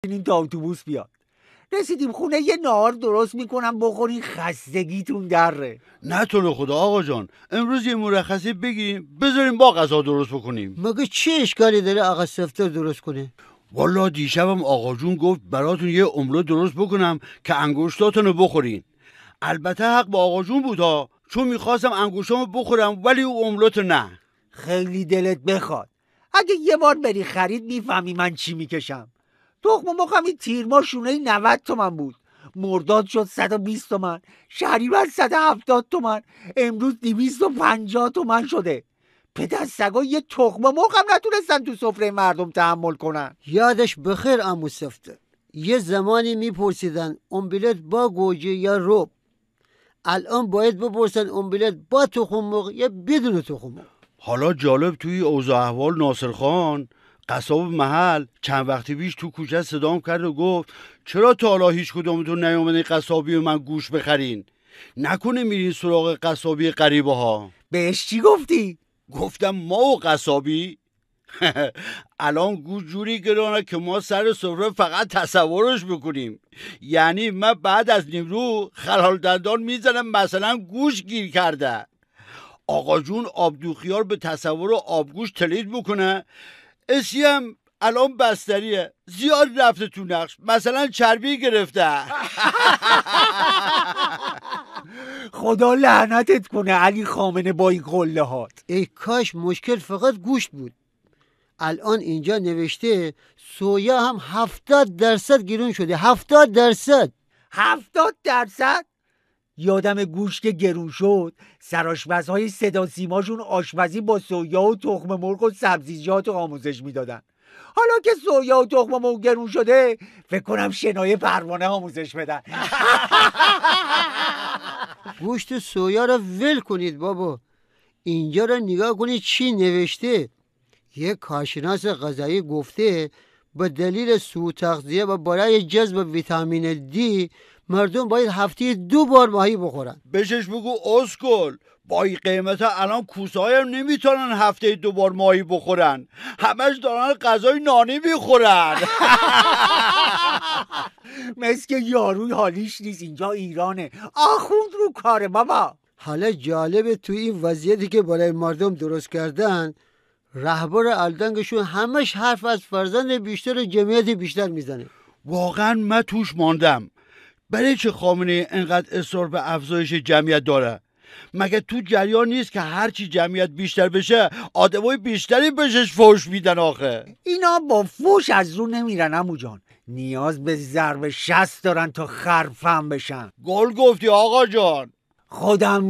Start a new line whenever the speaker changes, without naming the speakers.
این تا اتوبوس بیاد. رسیدیم خونه یه نهار درست میکنم بخورین، خستگیتون دره.
نه تو رو خدا آقا جان، امروز یه مرخصی بگیریم بذاریم با غذا درست بکنیم.
مگه چه اشکالی داره آقا سفتار درست کنه؟
والا دیشبم آقا جون گفت براتون یه املت درست بکنم که انگشتاتونو بخورین. البته حق با آقا جون بود ها، چون میخواستم انگشتامو بخورم ولی او املت نه.
خیلی دلت بخواد. اگه یه بار بری خرید میفهمی من چی میکشم. تخم مرغم این تیر ماه شونه 90 تومن بود، مرداد شد 120 تومن، شهریور 170 تومن، امروز 250 تومن شده. پدر سگا یه تخم مرغ هم نتونستن تو سفره مردم تحمل کنن.
یادش بخیر عمو سفتار، یه زمانی میپرسیدن امبلت با گوجه یا رب. الان باید بپرسن امبلت با تخم مرغ یا بدون تخم مرغ.
حالا جالب توی اوضاع احوال ناصر خان قصاب محل چند وقتی پیش تو کوچه صدام کرد و گفت چرا تا حالا هیچ کدومتون نیومدین قصابی من گوش بخرین؟ نکنه میرین سراغ قصابی غریبه ها.
بهش چی گفتی؟
گفتم ما و قصابی؟ الان گوش جوری گرانه که ما سر سفره فقط تصورش بکنیم. یعنی من بعد از نیمرو خلال دندان میزنم مثلا گوش گیر کرده. آقا جون آبدوخیار به تصور آبگوش تلید بکنه، اسی هم الان بستریه، زیاد رفته تو نقش، مثلا چربی گرفته.
خدا لعنتت کنه علی خامنه با این قله هات.
ای کاش مشکل فقط گوشت بود. الان اینجا نوشته سویا هم 70% گرون شده. 70%.
70%؟ یادم گوشت که گرون شد سرآشپزهای صدا سیماشون آشپزی با سویا و تخم مرغ و سبزیجات رو آموزش میدادن. حالا که سویا و تخم مرغ گرون شده فکر کنم شنای پروانه آموزش بدن.
گوشت سویا رو ول کنید بابا. اینجا رو نگاه کنید چی نوشته. یک کارشناس غذایی گفته به دلیل سوء تغذیه و برای جذب ویتامین دی مردم باید هفته 2 بار ماهی بخورن.
بشش بگو اسکل، با این قیمت الان کوسه هم نمیتونن هفته 2 بار ماهی بخورن، همش دارن غذای نانی میخورن.
مثل که یاروی حالیش نیست. اینجا ایرانه، آخوند رو کاره بابا.
حالا جالبه توی این وضعیتی که برای مردم درست کردن، رهبر الدنگشون همش حرف از فرزند بیشتر و جمعیت بیشتر میزنه.
واقعا من توش ماندم. برای چه خامنه اینقدر اصرار به افزایش جمعیت داره؟ مگه تو جریان نیست که هرچی جمعیت بیشتر بشه آدمای بیشتری بهش فوش میدن آخه؟
اینا با فوش از رو نمیرن عمو جان، نیاز به ضرب 60 دارن تا خرفم بشن.
گل گفتی آقا جان.
خودم